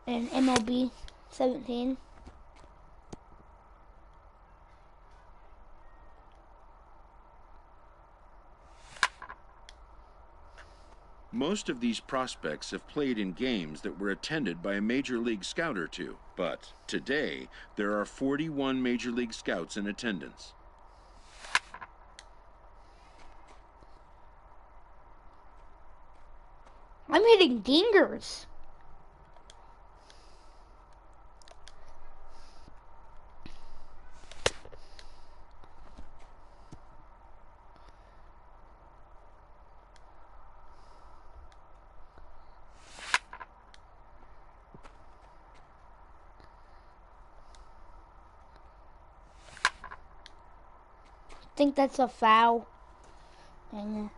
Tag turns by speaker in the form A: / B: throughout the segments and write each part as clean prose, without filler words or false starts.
A: in MLB 17.
B: Most of these prospects have played in games that were attended by a Major League Scout or two, but today there are 41 Major League Scouts in attendance.
A: I'm hitting dingers. I think that's a foul. Dang it.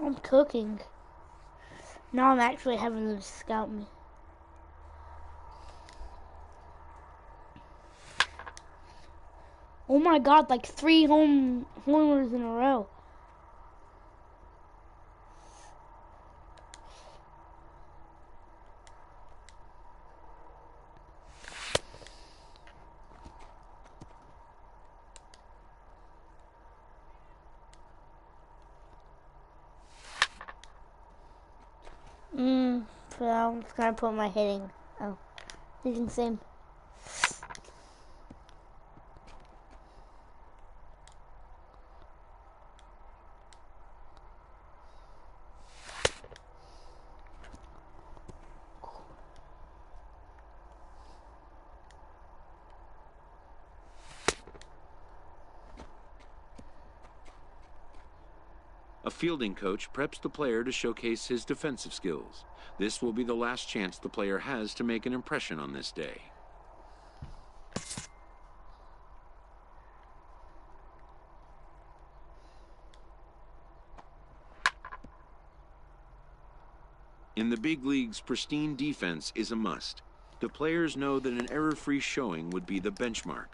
A: I'm cooking. Now I'm actually having them scout me. Oh my god, like 3 homers in a row. So I'm just gonna put my hitting. Oh, hitting same.
B: A fielding coach preps the player to showcase his defensive skills. This will be the last chance the player has to make an impression on this day. In the big leagues, pristine defense is a must. The players know that an error-free showing would be the benchmark.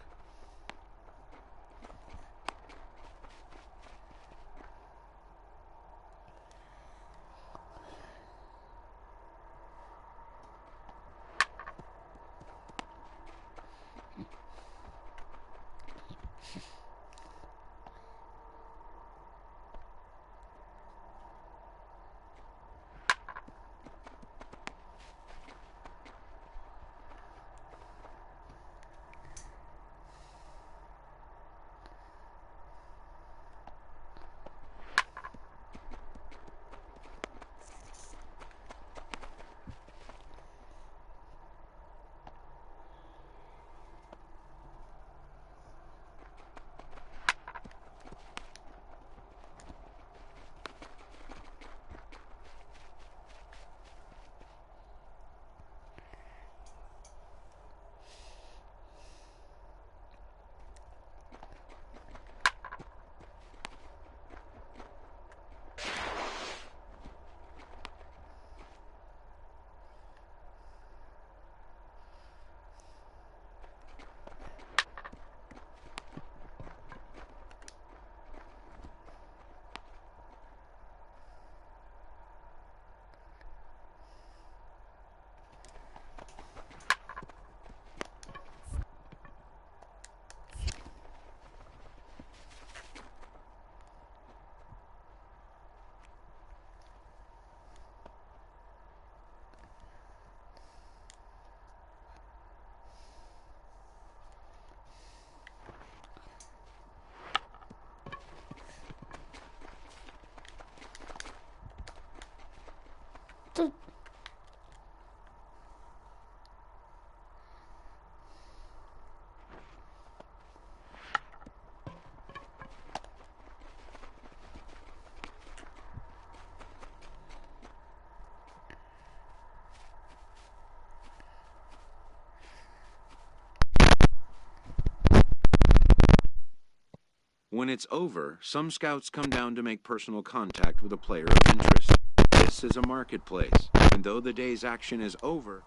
B: When it's over, some scouts come down to make personal contact with a player of interest. This is a marketplace, and though the day's action is over...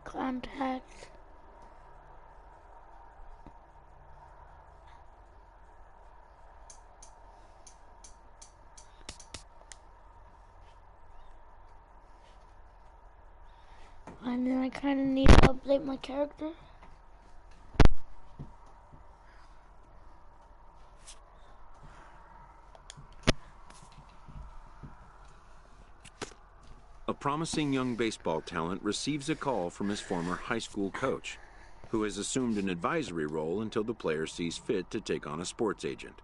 A: Contact. And then I kind of need to update my character.
B: A promising young baseball talent receives a call from his former high school coach, who has assumed an advisory role until the player sees fit to take on a sports agent.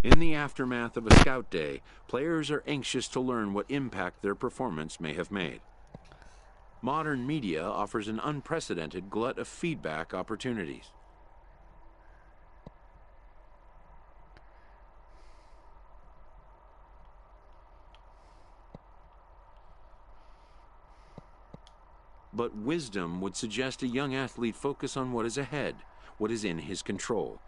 B: In the aftermath of a scout day, players are anxious to learn what impact their performance may have made. Modern media offers an unprecedented glut of feedback opportunities. But wisdom would suggest a young athlete focus on what is ahead, what is in his control.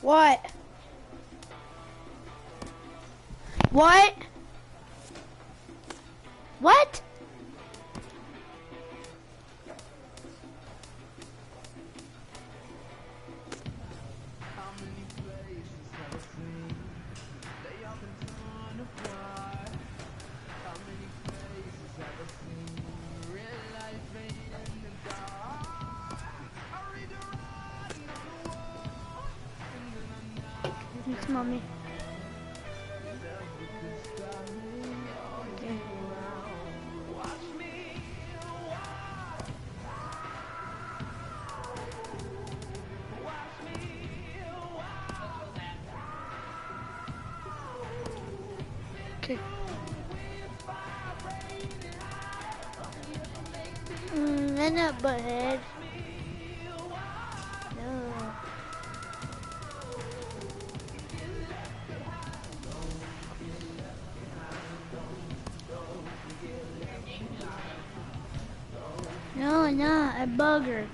A: What? What? What? Thanks, Mommy. Okay. Okay. They're not butthead. No. No, not a bugger.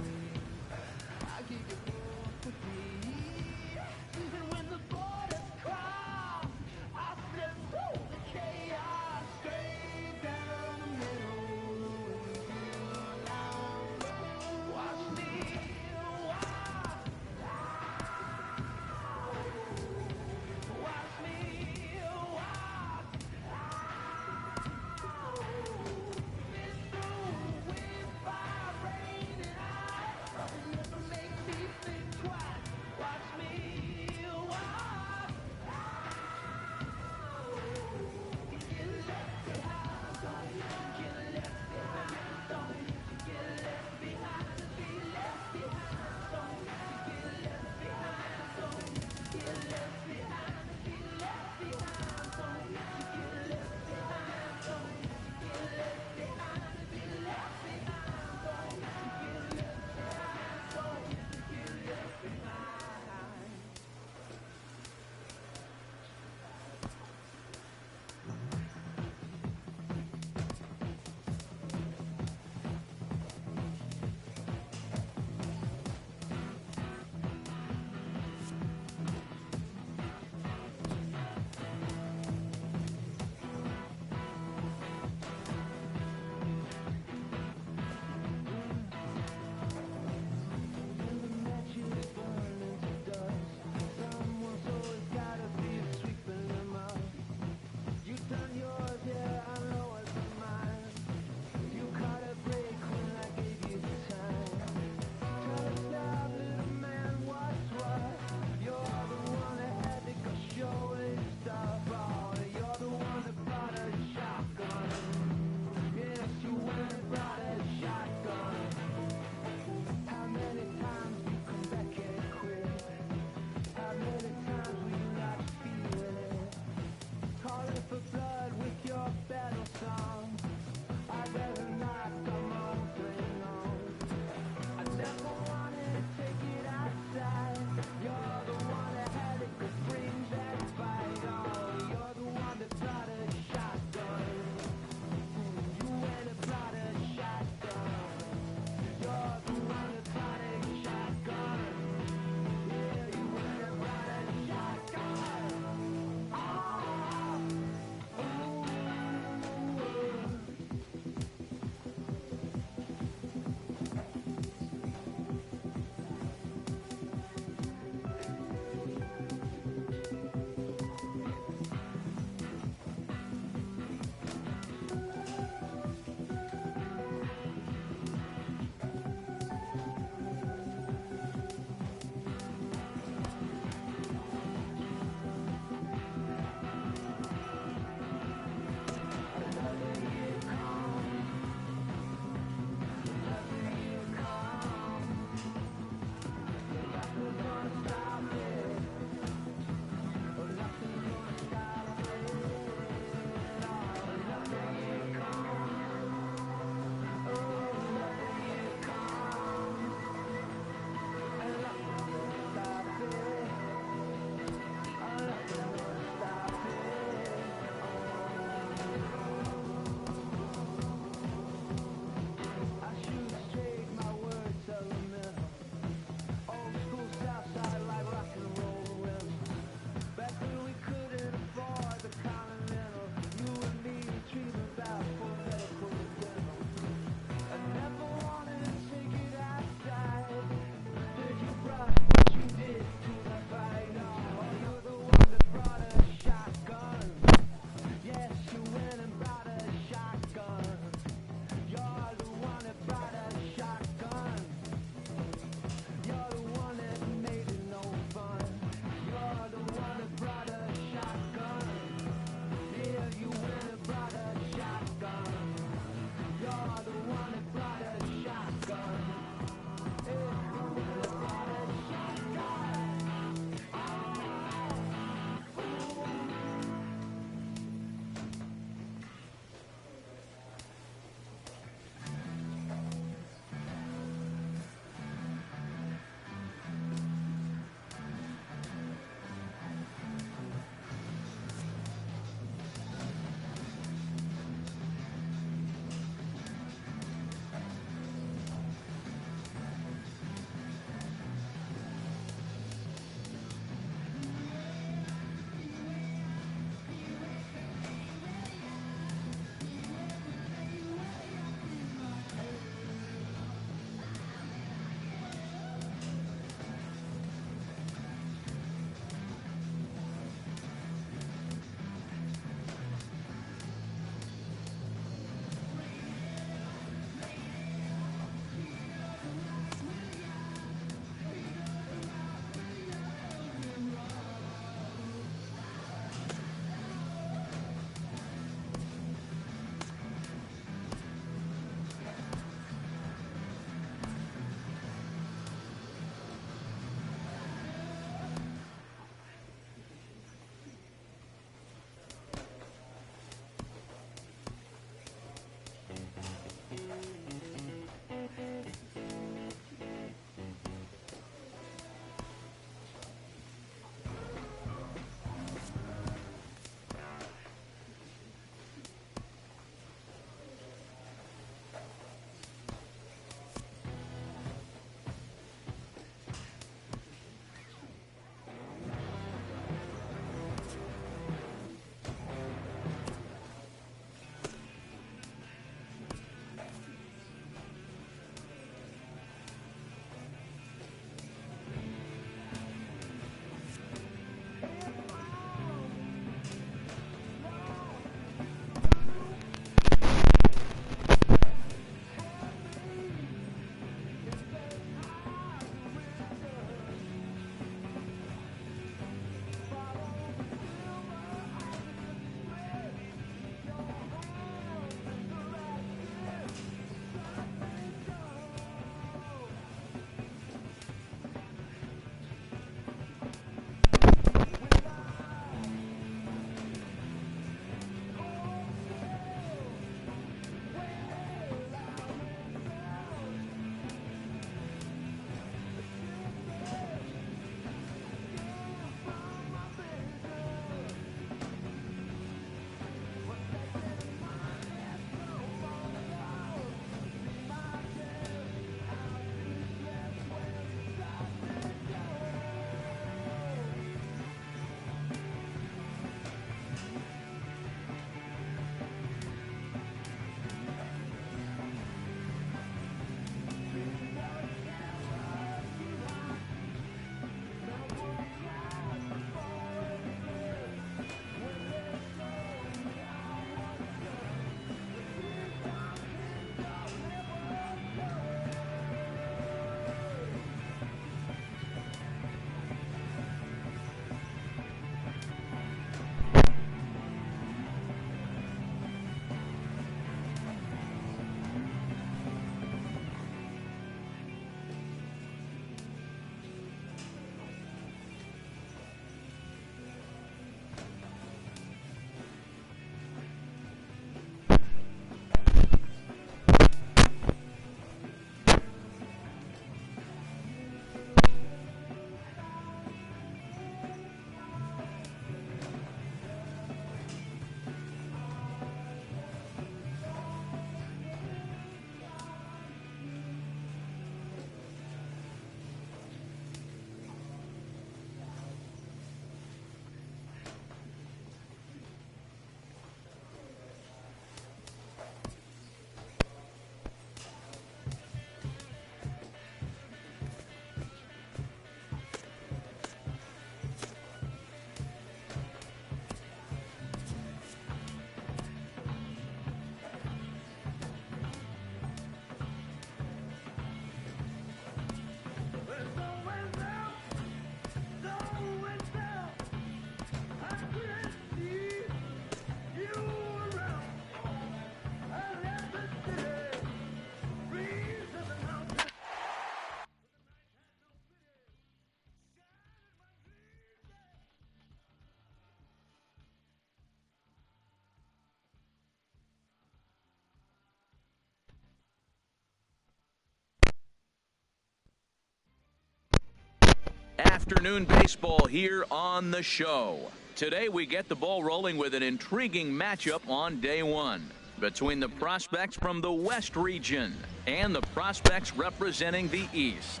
C: afternoon baseball here on the show. Today we get the ball rolling with an intriguing matchup on day one between the prospects from the West region and the prospects representing the East.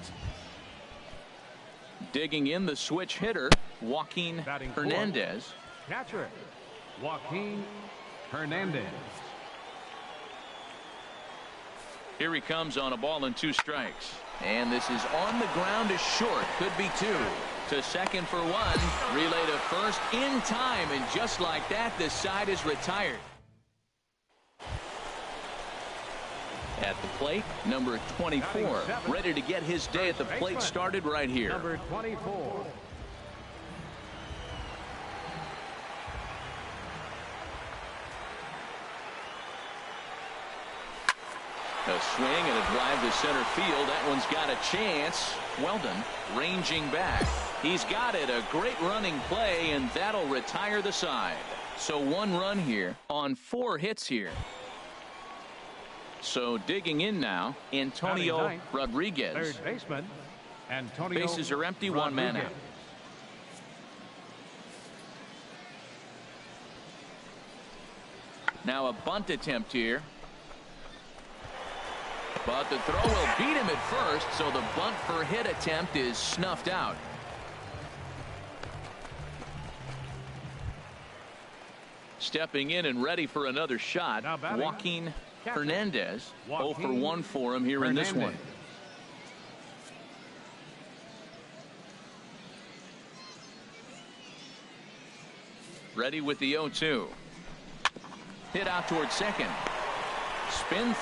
C: Digging in, the switch hitter, Joaquin Hernandez.
D: Catcher, Joaquin Hernandez.
C: Here he comes on a ball and 2 strikes. And this is on the ground, is short. Could be 2. To second for 1. Relay to first in time. And just like that, the side is retired. At the plate, number 24. Ready to get his day at the plate started right here.
D: Number 24.
C: A swing and a drive to center field. That one's got a chance. Weldon ranging back. He's got it. A great running play, and that'll retire the side. So 1 run here on 4 hits here. So digging in now, Antonio Rodriguez.
D: Third baseman, Antonio.
C: Bases are empty, Rodriguez. 1 man out. Now a bunt attempt here. But the throw will beat him at first, so the bunt for hit attempt is snuffed out. Stepping in and ready for another shot, Joaquin Hernandez. 0 for 1 for him here in this one. Ready with the 0-2. Hit out towards second. Spin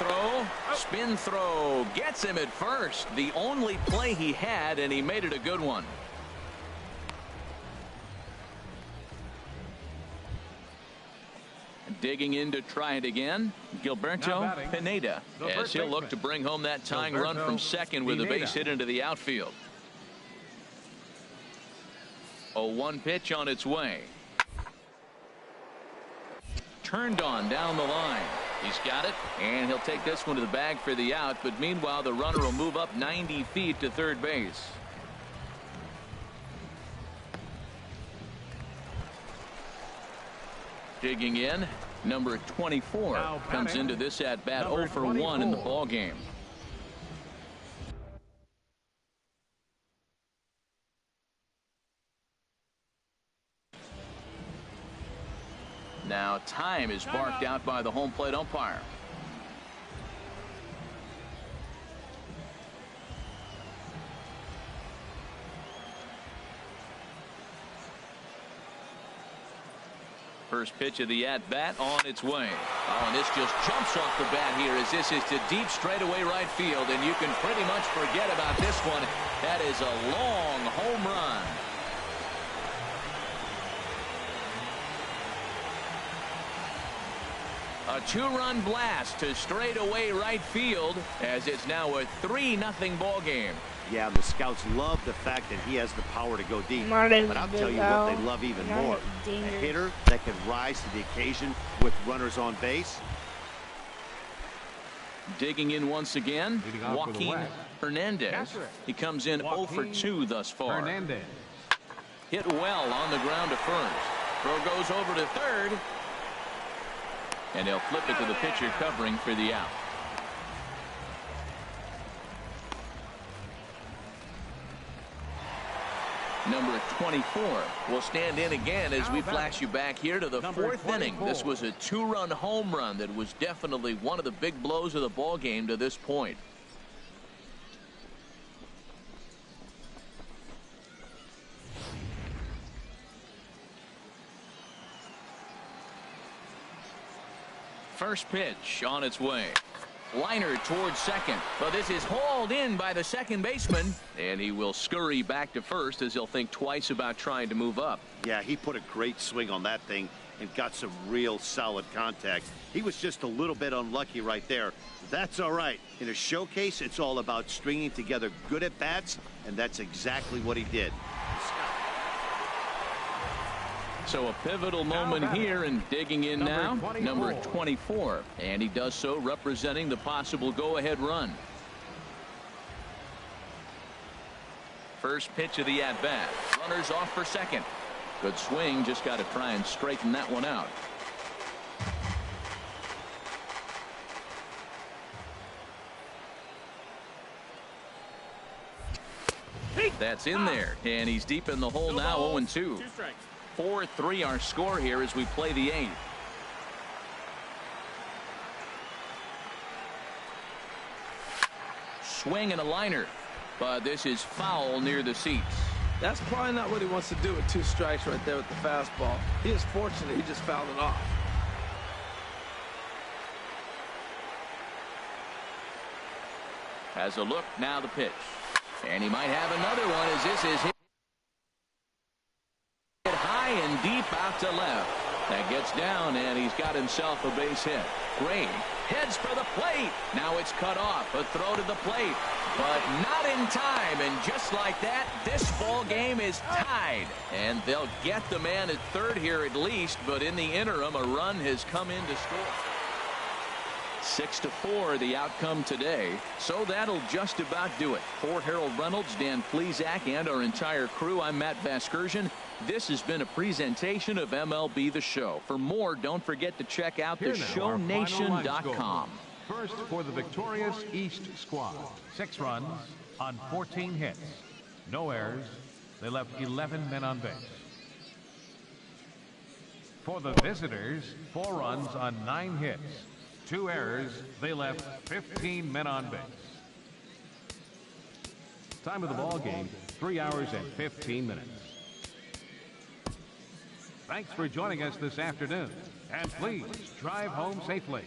C: throw, gets him at first. The only play he had, and he made it a good one. Digging in to try it again, Gilberto Pineda, as he'll look to bring home that tying run from second with a base hit into the outfield. 0-1 pitch on its way. Turned on down the line. He's got it, and he'll take this one to the bag for the out, but meanwhile the runner will move up 90 feet to third base. Digging in, number 24 comes into this at bat 0 for 1 in the ball game. Now time is barked out by the home plate umpire. First pitch of the at-bat on its way. Oh, and this just jumps off the bat here as this is to deep straightaway right field, and you can pretty much forget about this one. That is a long home run. A 2-run blast to straightaway right field as it's now a 3-0 ball game.
E: Yeah, the scouts love the fact that he has the power to go deep. But I'll tell you what they love even more. A hitter that can rise to the occasion with runners on base.
C: Digging in once again, Joaquin Hernandez. He comes in 0 for 2 thus far.
D: Hernandez.
C: Hit well on the ground to first. Throw goes over to third. And they'll flip it to the pitcher covering for the out. Number 24 will stand in again as we flash you back here to the 4th inning. This was a 2-run home run that was definitely one of the big blows of the ball game to this point. First pitch on its way. Liner towards second, but this is hauled in by the second baseman, and he will scurry back to first as he'll think twice about trying to move up.
E: Yeah, he put a great swing on that thing and got some real solid contact. He was just a little bit unlucky right there. That's all right. In a showcase, it's all about stringing together good at-bats, and that's exactly what he did.
C: So a pivotal moment here, and digging in now, number 24. And he does so representing the possible go-ahead run. First pitch of the at-bat. Runners off for second. Good swing. Just got to try and straighten that one out. That's in there, and he's deep in the hole now. 0-2. 4-3 our score here as we play the 8th. Swing and a liner, but this is foul near the seats.
F: That's probably not what he wants to do with 2 strikes right there with the fastball. He is fortunate he just fouled it off.
C: Has a look, now the pitch. And he might have another one as this is hit high and deep out to left. That gets down, and he's got himself a base hit. Gray heads for the plate. Now it's cut off. A throw to the plate, but not in time. And just like that, this ball game is tied. And they'll get the man at third here at least, but in the interim, a run has come in to score. 6-4 the outcome today, so that'll just about do it. For Harold Reynolds, Dan Plesac, and our entire crew, I'm Matt Vasgersian. This has been a presentation of MLB The Show. For more, don't forget to check out theshownation.com.
D: First for the victorious East squad. 6 runs on 14 hits. No errors. They left 11 men on base. For the visitors, 4 runs on 9 hits. 2 errors. They left 15 men on base. Time of the ball game, 3 hours and 15 minutes. Thanks for joining us this afternoon, and please drive home safely.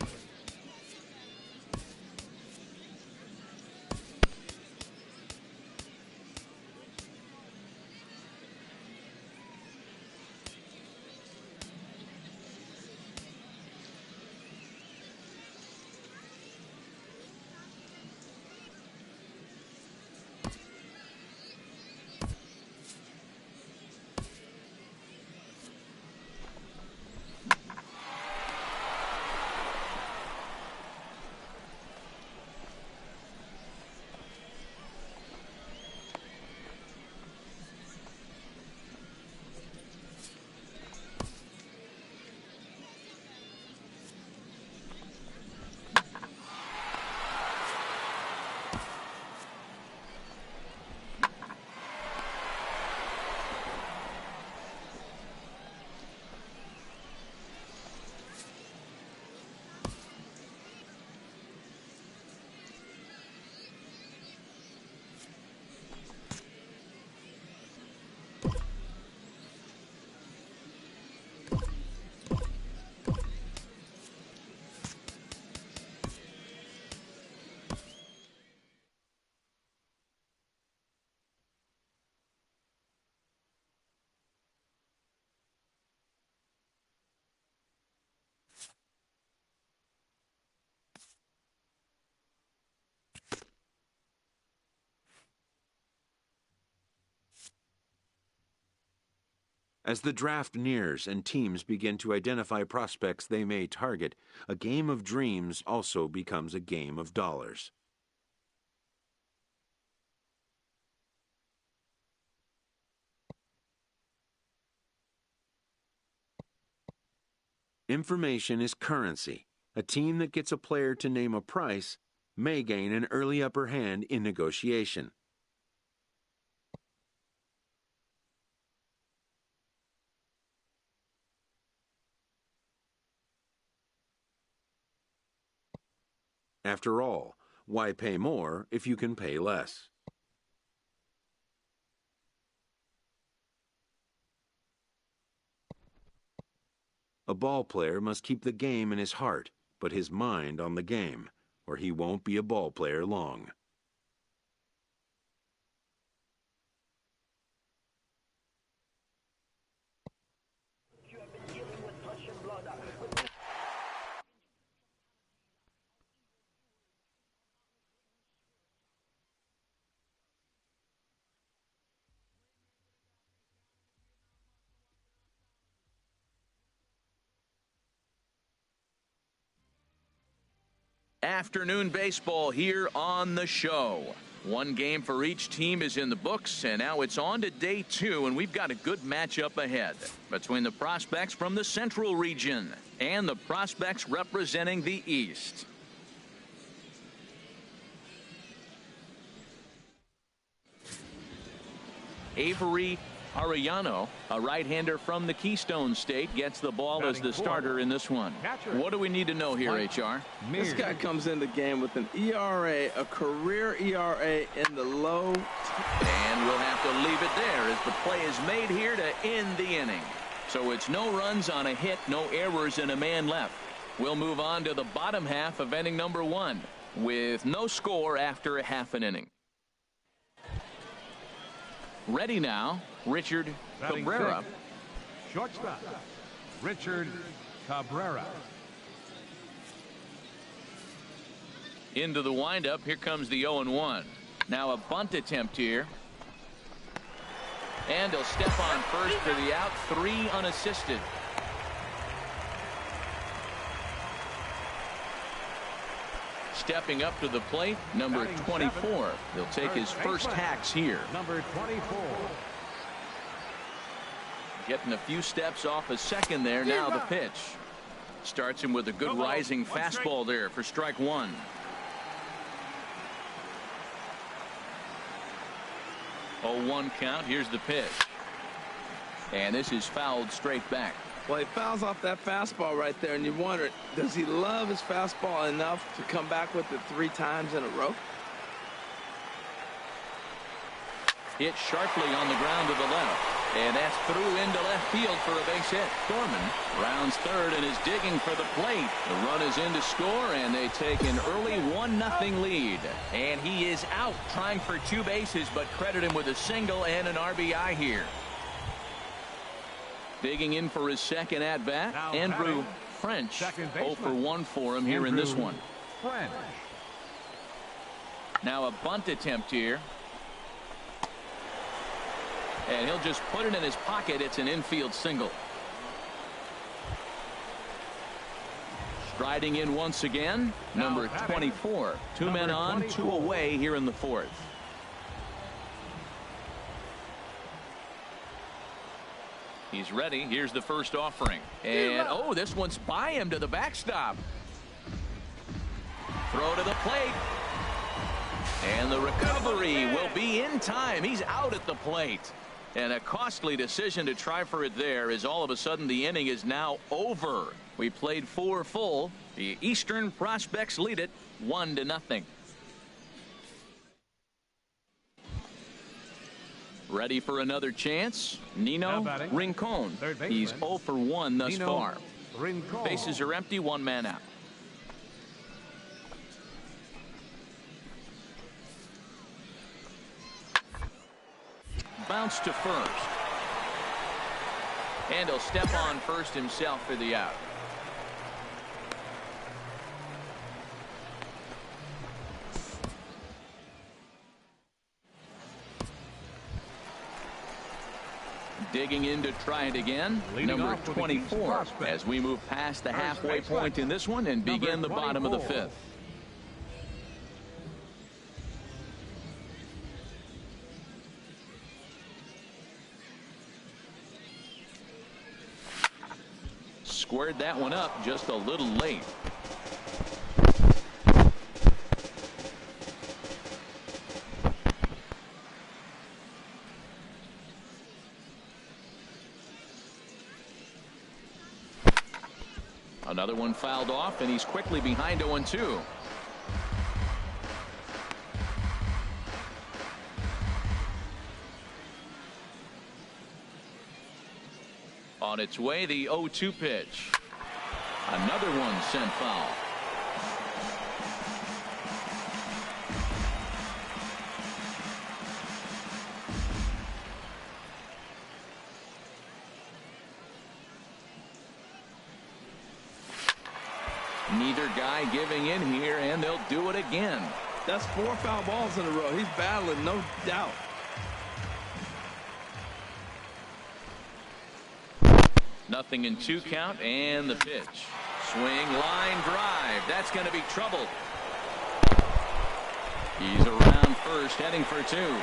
B: As the draft nears and teams begin to identify prospects they may target, a game of dreams also becomes a game of dollars. Information is currency. A team that gets a player to name a price may gain an early upper hand in negotiation. After all, why pay more if you can pay less? A ball player must keep the game in his heart, but his mind on the game, or he won't be a ball player long.
C: Afternoon baseball here on the show. One game for each team is in the books, and now it's on to day 2, and we've got a good matchup ahead between the prospects from the Central region and the prospects representing the East. Avery Arellano, a right-hander from the Keystone State, gets the ball as the starter in this one. What do we need to know here, HR?
F: This guy comes in the game with an ERA, a career ERA in the low.
C: And we'll have to leave it there as the play is made here to end the inning. So it's no runs on a hit, no errors, and a man left. We'll move on to the bottom half of inning number 1 with no score after half an inning. Ready now, Richard Cabrera.
D: Shortstop, Richard Cabrera.
C: Into the windup. Here comes the 0-1. Now a bunt attempt here. And he'll step on first for the out. 3 unassisted. Stepping up to the plate, number 24. He'll take his first hacks here.
D: Number 24.
C: Getting a few steps off a second there. Now the pitch. Starts him with a good rising fastball there for strike 1. Oh, 1 count. Here's the pitch. And this is fouled straight back.
F: Well, he fouls off that fastball right there, and you wonder, does he love his fastball enough to come back with it 3 times in a row?
C: Hit sharply on the ground to the left. And that's through into left field for a base hit. Thorman rounds third and is digging for the plate. The run is in to score, and they take an early 1-0 lead. And he is out trying for 2 bases, but credit him with a single and an RBI here. Digging in for his second at-bat, Andrew French. 0 for 1 for him here in this one.
D: French.
C: Now a bunt attempt here. And he'll just put it in his pocket. It's an infield single. Striding in once again, number 24. 2 men on, 2 away here in the 4th. He's ready. Here's the first offering. And, oh, this one's by him to the backstop. Throw to the plate. And the recovery will be in time. He's out at the plate. And a costly decision to try for it there, as all of a sudden the inning is now over. We played 4 full. The Eastern Prospects lead it 1-0. Ready for another chance? Nino Rincon. He's 0 for 1 thus far.
D: Rincon.
C: Bases are empty, 1 man out. Bounce to first. And he'll step on first himself for the out. Digging in to try it again, number 24, as we move past the halfway point in this one and begin the bottom of the 5th. Squared that one up just a little late. Another one fouled off, and he's quickly behind 0-2. On its way, the 0-2 pitch. Another one sent foul. Neither guy giving in here, and they'll do it again.
F: That's 4 foul balls in a row. He's battling, no doubt.
C: Nothing in 2 count, and the pitch. Swing, line drive. That's going to be trouble. He's around first, heading for two.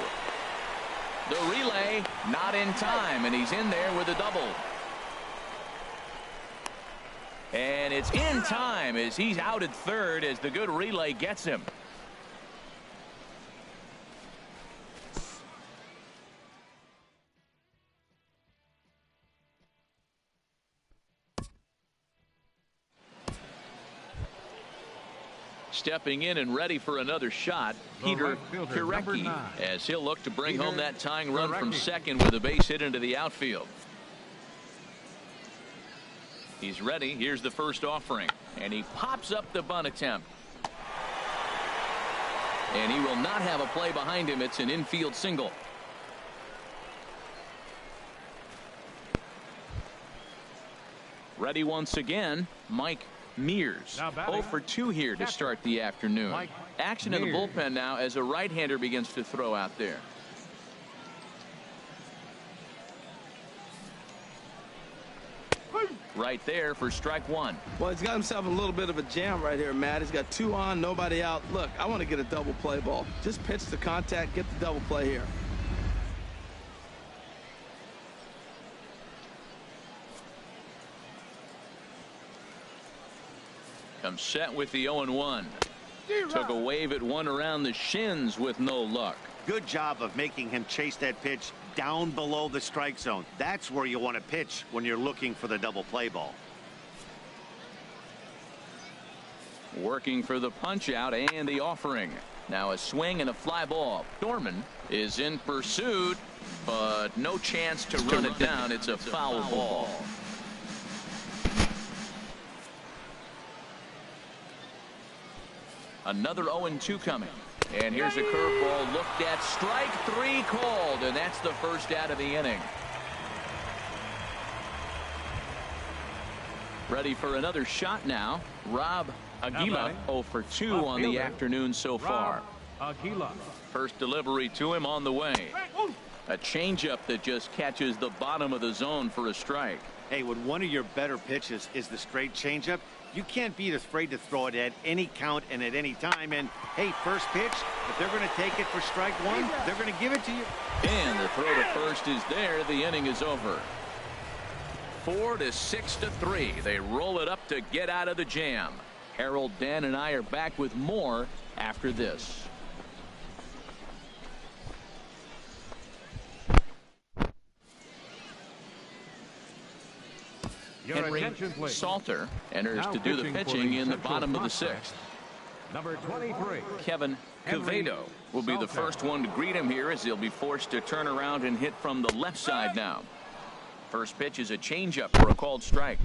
C: The relay not in time, and he's in there with a double. And it's in time as he's out at third as the good relay gets him. Stepping in and ready for another shot, Peter Pirecki, as he'll look to bring home that tying run from second with a base hit into the outfield. He's ready. Here's the first offering, and he pops up the bunt attempt. And he will not have a play behind him. It's an infield single. Ready once again, Mike Mears. 0 for 2 here to start the afternoon. Action in the bullpen now as a right-hander begins to throw out there. Right there for strike one.
F: Well, he's got himself a little bit of a jam right here, Matt. He's got 2 on, nobody out. Look, I want to get a double play ball. Just pitch the contact, get the double play here.
C: Comes set with the 0-1. Took a wave at one around the shins with no luck.
E: Good job of making him chase that pitch down below the strike zone. That's where you want to pitch when you're looking for the double play ball.
C: Working for the punch out and the offering. Now a swing and a fly ball. Dorman is in pursuit, but no chance to run it down. It's a foul ball. Another 0-2 coming. And here's a curveball looked at. Strike 3 called, and that's the first out of the inning. Ready for another shot now. Rob Aguila 0 for 2 on the afternoon so far. First delivery to him on the way. A changeup that just catches the bottom of the zone for a strike.
E: Hey, when one of your better pitches is the straight changeup, you can't be afraid to throw it at any count and at any time. And hey, first pitch, if they're going to take it for strike one, they're going to give it to you.
C: And the throw to first is there. The inning is over. 4 to 6 to 3. They roll it up to get out of the jam. Harold, Dan, and I are back with more after this. Henry Salter enters to do the pitching in the bottom of the 6th.
D: Number 23.
C: Kevin Quevedo will be the first one to greet him here as he'll be forced to turn around and hit from the left side now. First pitch is a changeup for a called strike.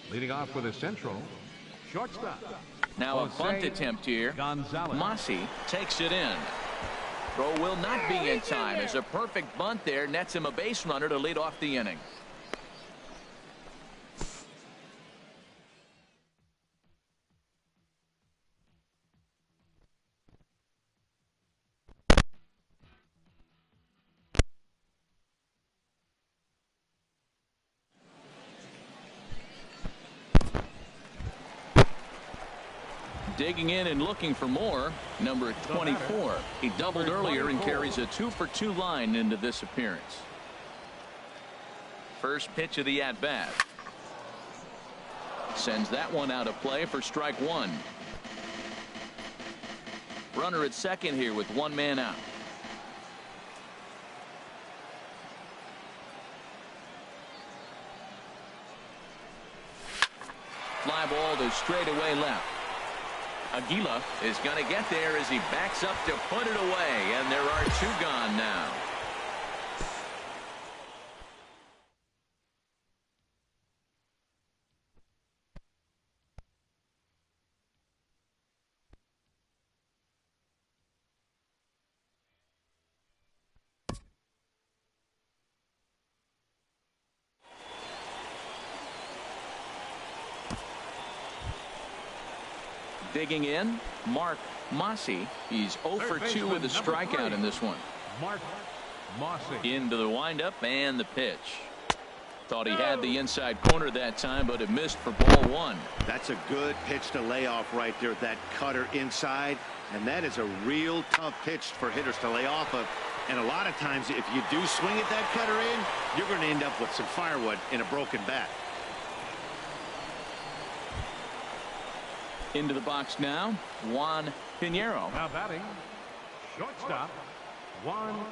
D: Leading off with a central shortstop.
C: Now a bunt attempt here. Massey takes it in. Throw will not be in time as a perfect bunt there nets him a base runner to lead off the inning. Digging in and looking for more, number 24. He doubled earlier and carries a 2 for 2 line into this appearance. First pitch of the at-bat. Sends that one out of play for strike 1. Runner at second here with 1 man out. Fly ball to straightaway left. Aguila is going to get there as he backs up to put it away, and there are 2 gone now. Digging in, Mark Mossy. He's 0 for 2 with a strikeout in this one.
D: Mark Mossy.
C: Into the windup and the pitch. Thought he had the inside corner that time, but it missed for ball 1.
E: That's a good pitch to lay off right there, that cutter inside. And that is a real tough pitch for hitters to lay off of. And a lot of times, if you do swing at that cutter in, you're going to end up with some firewood in a broken bat.
C: Into the box now, Juan Pinheiro.
D: Now batting, shortstop, Juan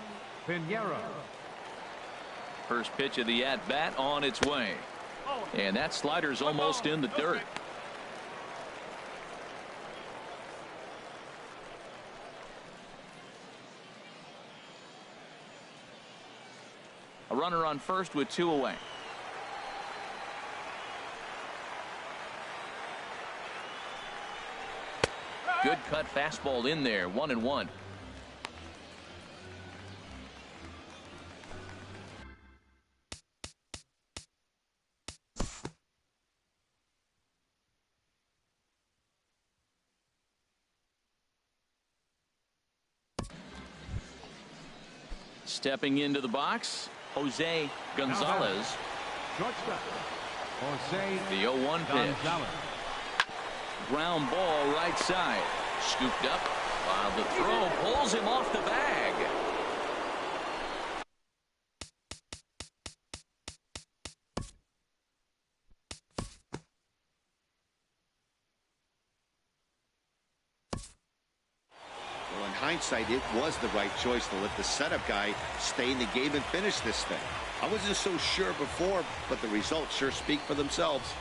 D: Pinheiro.
C: First pitch of the at-bat on its way. And that slider's almost in the dirt. A runner on first with 2 away. Good cut fastball in there, 1-1. Stepping into the box, Jose Gonzalez.
D: Shortstop, Jose
C: The 0-1 pitch.
D: Gonzalez.
C: Ground ball right side. Scooped up while the throw pulls him off the bag.
E: Well, in hindsight, it was the right choice to let the setup guy stay in the game and finish this thing. I wasn't so sure before, but the results sure speak for themselves.